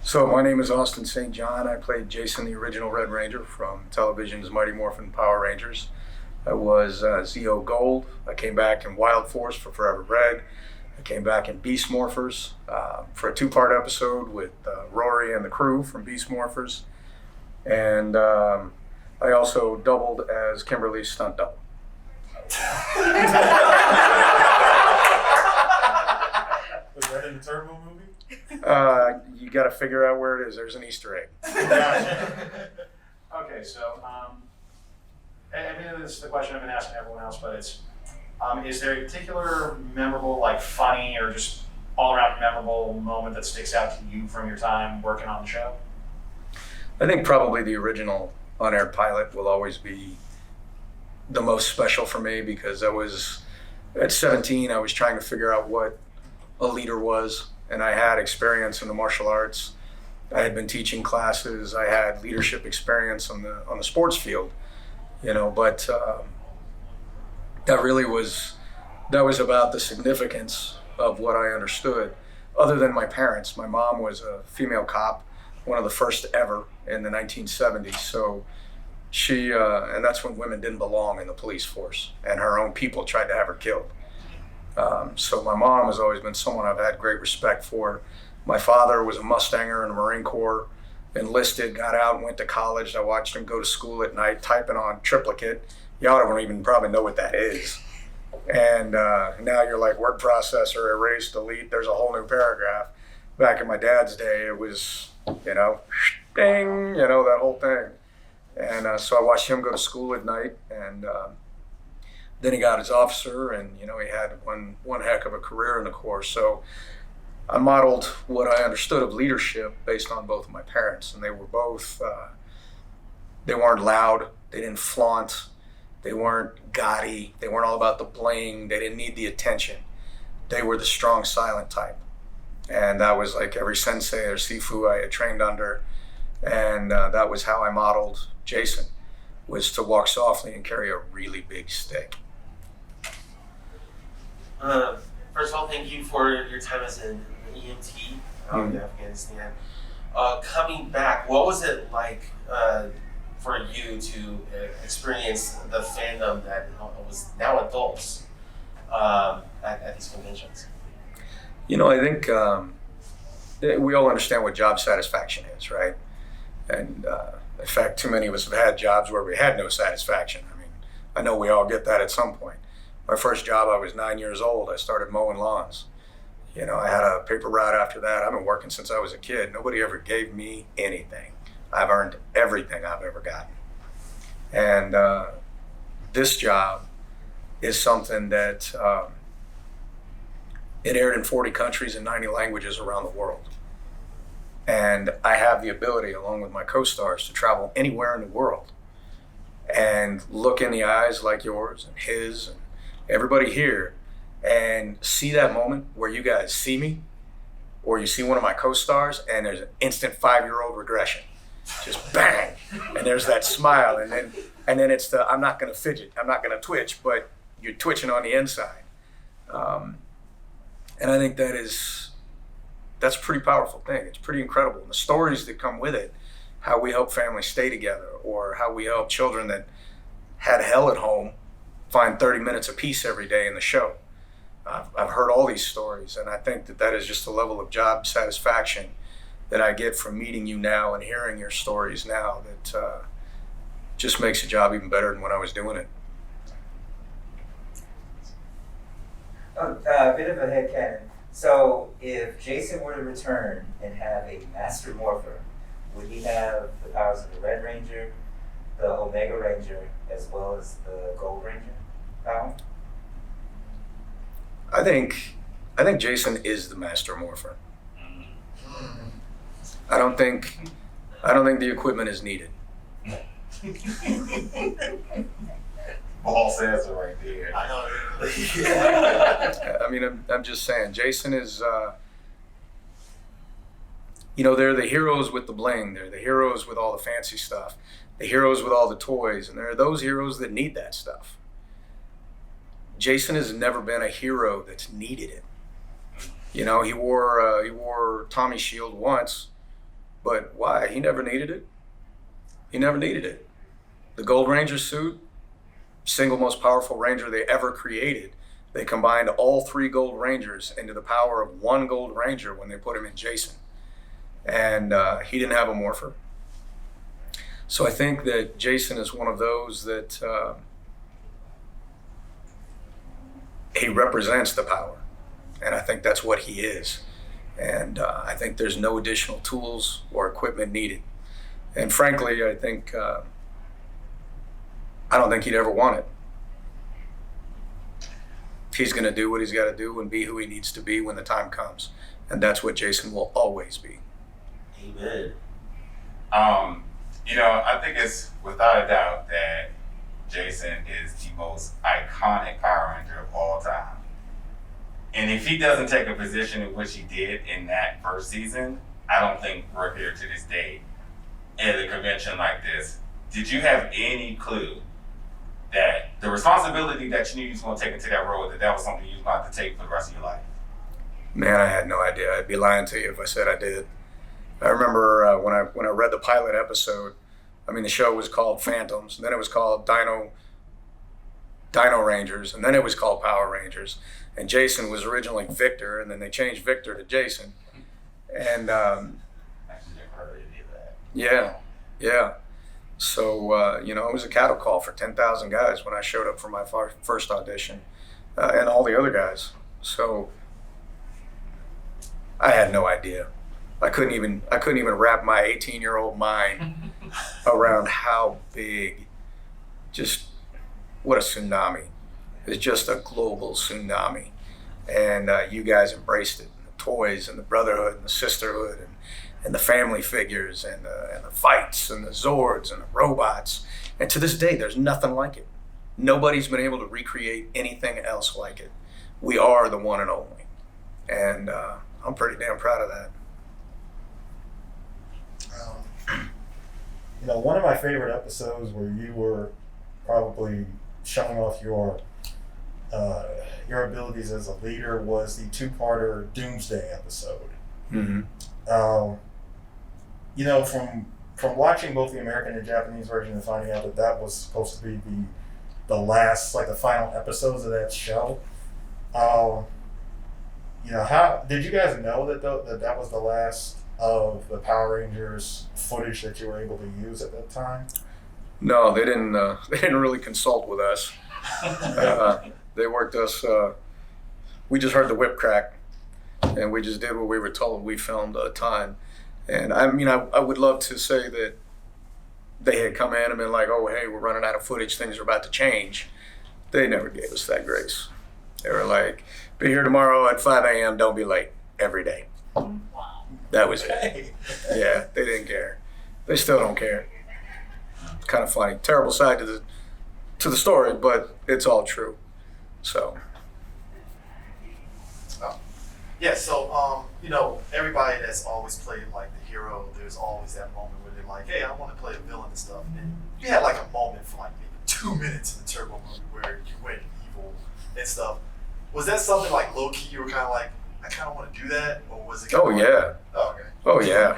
So my name is Austin St. John. I played Jason, the original Red Ranger from television's Mighty Morphin Power Rangers. I was Zeo Gold. I came back in Wild Force for Forever Red. I came back in Beast Morphers for a two-part episode with Rory and the crew from Beast Morphers. And I also doubled as Kimberly's stunt double. Was that in the Turbo movie? You got to figure out where it is. There's an Easter egg. Okay, so I mean, this is the question I've been asking everyone else, but it's, is there a particular memorable, like funny or just all around memorable moment that sticks out to you from your time working on the show? I think probably the original on-air pilot will always be the most special for me because I was, at 17, I was trying to figure out what a leader was, and I had experience in the martial arts. I had been teaching classes. I had leadership experience on the sports field, but that was about the significance of what I understood. Other than my parents, my mom was a female cop, one of the first ever in the 1970s. So she, and that's when women didn't belong in the police force, and her own people tried to have her killed. So my mom has always been someone I've had great respect for. My father was a Mustanger in the Marine Corps, enlisted, got out and went to college. I watched him go to school at night, typing on triplicate. Y'all don't even probably know what that is. And now you're like word processor, erase, delete, there's a whole new paragraph. Back in my dad's day, it was, ding, that whole thing. And so I watched him go to school at night, and then he got his officer, and he had one heck of a career in the Corps. So I modeled what I understood of leadership based on both of my parents, and they were both, they weren't loud, they didn't flaunt, they weren't gaudy, they weren't all about the bling, they didn't need the attention. They were the strong, silent type. And that was like every sensei or sifu I had trained under, and that was how I modeled Jason, was to walk softly and carry a really big stick. First of all, thank you for your time as an EMT in Afghanistan. Coming back, what was it like for you to experience the fandom that was now adults at these conventions? I think we all understand what job satisfaction is, right? And in fact, too many of us have had jobs where we had no satisfaction. I mean, I know we all get that at some point. My first job, I was 9 years old. I started mowing lawns. I had a paper route after that. I've been working since I was a kid. Nobody ever gave me anything. I've earned everything I've ever gotten. And this job is something that it aired in 40 countries and 90 languages around the world. And I have the ability, along with my co-stars, to travel anywhere in the world and look in the eyes like yours and his and everybody here and see that moment where you guys see me or you see one of my co-stars and there's an instant 5-year-old regression. Just bang! And there's that smile, and then it's the, I'm not gonna fidget, I'm not gonna twitch, but you're twitching on the inside. And I think that's a pretty powerful thing. It's pretty incredible. And the stories that come with it, how we help families stay together, or how we help children that had hell at home find 30 minutes of peace every day in the show. I've heard all these stories, and I think that is just a level of job satisfaction that I get from meeting you now and hearing your stories now that just makes the job even better than when I was doing it. A bit of a headcanon. So if Jason were to return and have a Master Morpher, would he have the powers of the Red Ranger, the Omega Ranger, as well as the Gold Ranger power? I think Jason is the Master Morpher. I don't think the equipment is needed. Boss answer right there. I know. I mean, I'm just saying, Jason is, they're the heroes with the bling. They're the heroes with all the fancy stuff. The heroes with all the toys. And there are those heroes that need that stuff. Jason has never been a hero that's needed it. He wore Tommy's shield once, But why? He never needed it. He never needed it. The Gold Ranger suit, single most powerful Ranger they ever created. They combined all 3 Gold Rangers into the power of 1 Gold Ranger when they put him in Jason. And he didn't have a Morpher. So I think that Jason is one of those that he represents the power. And I think that's what he is. And I think there's no additional tools or equipment needed. And frankly, I think, I don't think he'd ever want it. He's going to do what he's got to do and be who he needs to be when the time comes. And that's what Jason will always be. Amen. I think it's without a doubt that Jason is the most iconic Power Ranger of all time. And if he doesn't take a position in which he did in that first season, I don't think we're here to this day at a convention like this. Did you have any clue that the responsibility that you knew you was going to take into that role, that was something you was going to have to take for the rest of your life? Man, I had no idea. I'd be lying to you if I said I did. I remember when I read the pilot episode. I mean, the show was called Phantoms, and then it was called Dino Rangers, and then it was called Power Rangers. And Jason was originally Victor, and then they changed Victor to Jason. And Actually, never heard any of that. yeah. So it was a cattle call for 10,000 guys when I showed up for my first audition, and all the other guys. So I had no idea. I couldn't even wrap my 18-year-old mind around how big, just what a tsunami. It's just a global tsunami. And you guys embraced it. The toys and the brotherhood and the sisterhood and the family figures and the fights and the Zords and the robots. And to this day, there's nothing like it. Nobody's been able to recreate anything else like it. We are the one and only. And I'm pretty damn proud of that. One of my favorite episodes where you were probably showing off your abilities as a leader was the 2-parter Doomsday episode. Mm-hmm. From watching both the American and Japanese version and finding out that was supposed to be the last, like the final episodes of that show. How did you guys know that was the last of the Power Rangers footage that you were able to use at that time? No, they didn't. They didn't really consult with us. They worked us. We just heard the whip crack, and we just did what we were told. We filmed a ton, and I mean, I would love to say that they had come in and been like, "Oh, hey, we're running out of footage. Things are about to change." They never gave us that grace. They were like, "Be here tomorrow at 5 a.m. Don't be late every day." Wow. That was it. Yeah, they didn't care. They still don't care. Kind of funny. Terrible side to the story, but it's all true. So. Yeah, so everybody that's always played like the hero, there's always that moment where they're like, hey, I want to play a villain and stuff. And you had like a moment for like maybe 2 minutes in the Turbo movie where you went evil and stuff. Was that something like low key you were kind of like, I kind of want to do that? Or was it Oh, yeah. Oh, okay. Oh, yeah.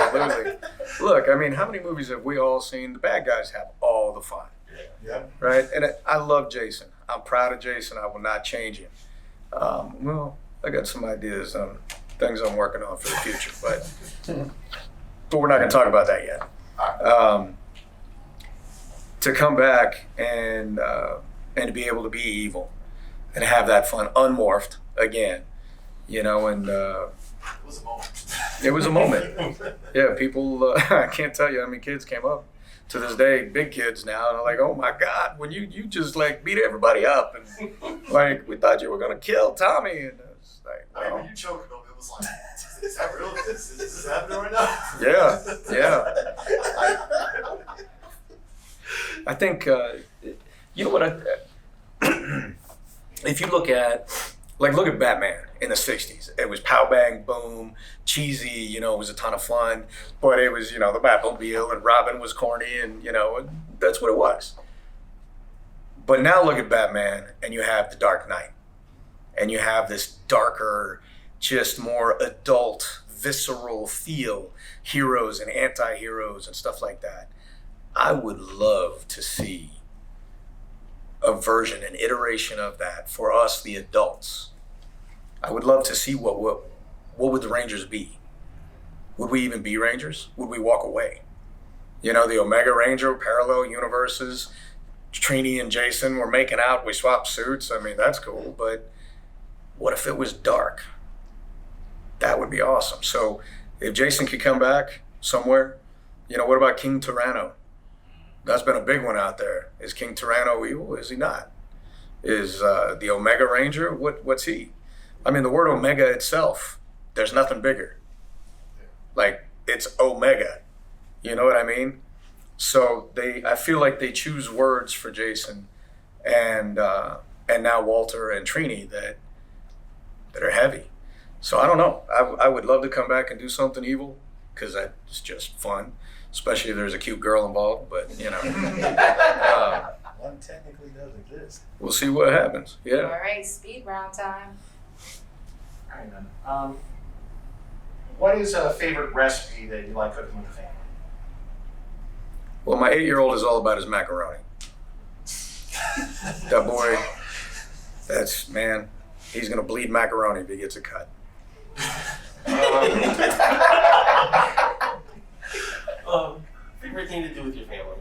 Absolutely. Look, I mean, how many movies have we all seen? The bad guys have all the fun. Yeah. Right? And I love Jason. I'm proud of Jason. I will not change him. Well, I got some ideas on things I'm working on for the future, but we're not going to talk about that yet. To come back and to be able to be evil and have that fun, unmorphed again, and It was a moment. it was a moment. Yeah, people, I can't tell you how many kids came up to this day, big kids now, and are like, oh my God, when you just like beat everybody up, and like, we thought you were going to kill Tommy, and it's like, I mean, well, when you choking them, it was like, is that real? Is this happening right now? yeah. I think, you know what, if you look at Batman in the 60s, it was pow, bang, boom, cheesy, it was a ton of fun, but it was, the Batmobile, and Robin was corny, and, that's what it was. But now look at Batman, and you have the Dark Knight, and you have this darker, just more adult visceral feel, heroes and anti-heroes and stuff like that. I would love to see a version, an iteration of that for us, the adults. I would love to see what would the Rangers be? Would we even be Rangers? Would we walk away? You know, the Omega Ranger, parallel universes, Trini and Jason were making out, we swapped suits. I mean, that's cool, but what if it was dark? That would be awesome. So if Jason could come back somewhere, you know, what about King Tyranno? That's been a big one out there. Is King Tyranno evil? Is he not? Is the Omega Ranger, what's he? I mean, the word Omega itself, there's nothing bigger. Like, it's Omega. You know what I mean? So I feel like they choose words for Jason and now Walter and Trini that are heavy. So I don't know. I would love to come back and do something evil because that's just fun, especially if there's a cute girl involved. But you know, One technically does exist. we'll see what happens. All Yeah. right, speed round time. All right, then. What is a favorite recipe that you like cooking with the family? Well, my 8-year-old is all about his macaroni. That boy, man, he's gonna bleed macaroni if he gets a cut. Favorite thing to do with your family?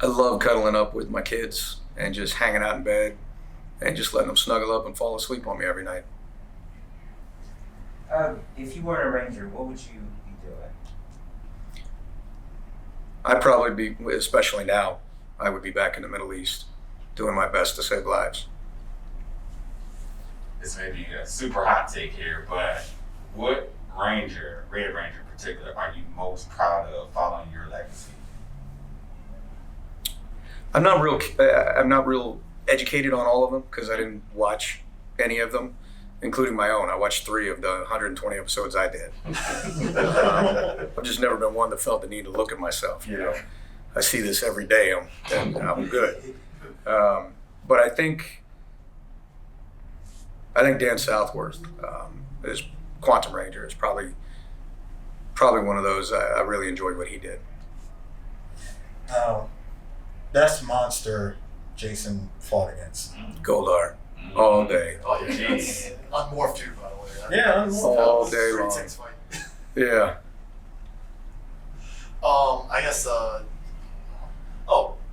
I love cuddling up with my kids and just hanging out in bed and just letting them snuggle up and fall asleep on me every night. If you weren't a Ranger, what would you be doing? I'd probably be, especially now, I would be back in the Middle East doing my best to save lives. This may be a super hot take here, but what Ranger, Red Ranger in particular, are you most proud of following your legacy? I'm not real educated on all of them because I didn't watch any of them, including my own. I watched 3 of the 120 episodes I did. I've just never been one that felt the need to look at myself. You know, I see this every day. I'm good. But I think Dan Southworth is Quantum Ranger is probably one of those. I really enjoyed what he did. Best monster Jason fought against. Goldar all day. Oh yeah, Jeez. unmorphed too, by the way. Yeah, all day Pretty long. intense fight. Yeah. I guess.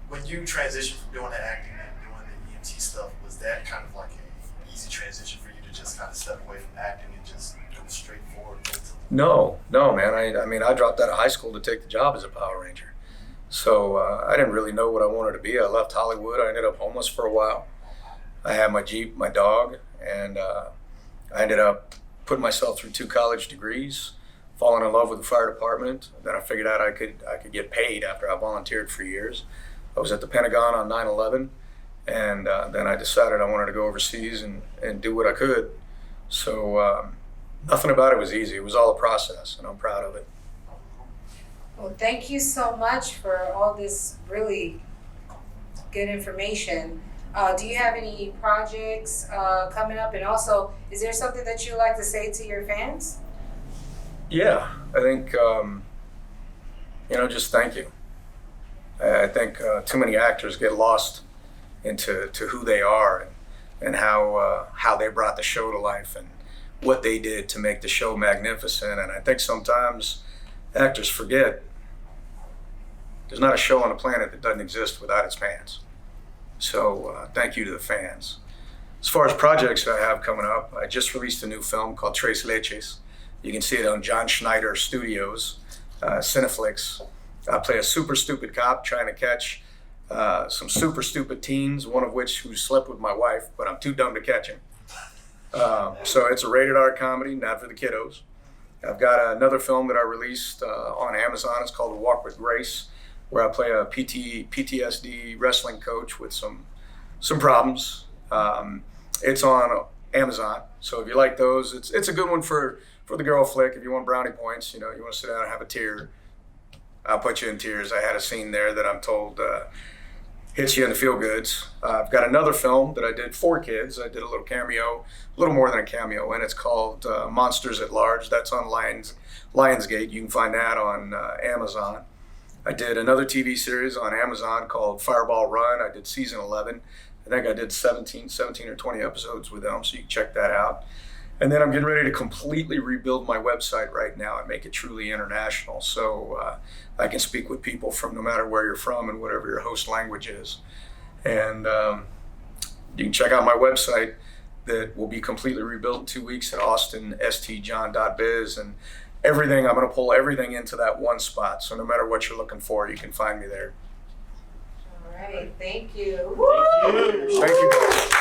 When you transitioned from doing the acting and doing the EMT stuff, was that kind of like an easy transition for you to just kind of step away from acting and just go straight forward? No, man. I mean, I dropped out of high school to take the job as a Power Ranger. So I didn't really know what I wanted to be. I left Hollywood. I ended up homeless for a while. I had my Jeep, my dog, and I ended up putting myself through 2 college degrees, falling in love with the fire department. Then I figured out I could get paid after I volunteered for years. I was at the Pentagon on 9/11, and then I decided I wanted to go overseas and do what I could. So nothing about it was easy. It was all a process, and I'm proud of it. Well, thank you so much for all this really good information. Do you have any projects coming up? And also, is there something that you'd like to say to your fans? Yeah, I think, just thank you. I think too many actors get lost into who they are and how they brought the show to life and what they did to make the show magnificent. And I think sometimes actors forget there's not a show on the planet that doesn't exist without its fans. So thank you to the fans. As far as projects I have coming up, I just released a new film called Tres Leches. You can see it on John Schneider Studios, Cineflix. I play a super stupid cop trying to catch some super stupid teens, one of which who slept with my wife, but I'm too dumb to catch him. So it's a rated R comedy, not for the kiddos. I've got another film that I released on Amazon. It's called Walk with Grace, where I play a PTSD wrestling coach with some problems. It's on Amazon, so if you like those, it's a good one for the girl flick. If you want brownie points, you want to sit down and have a tear, I'll put you in tears. I had a scene there that I'm told hits you in the feel goods. I've got another film that I did for kids. I did a little cameo, a little more than a cameo, and it's called Monsters at Large. That's on Lionsgate. You can find that on Amazon. I did another TV series on Amazon called Fireball Run. I did season 11. I think I did 17 or 20 episodes with them, so you can check that out. And then I'm getting ready to completely rebuild my website right now and make it truly international. So I can speak with people from no matter where you're from and whatever your host language is. And you can check out my website that will be completely rebuilt in 2 weeks at austinstjohn.biz. And everything, I'm going to pull everything into that one spot. So no matter what you're looking for, you can find me there. All right, thank you. Thank you. Thank you guys.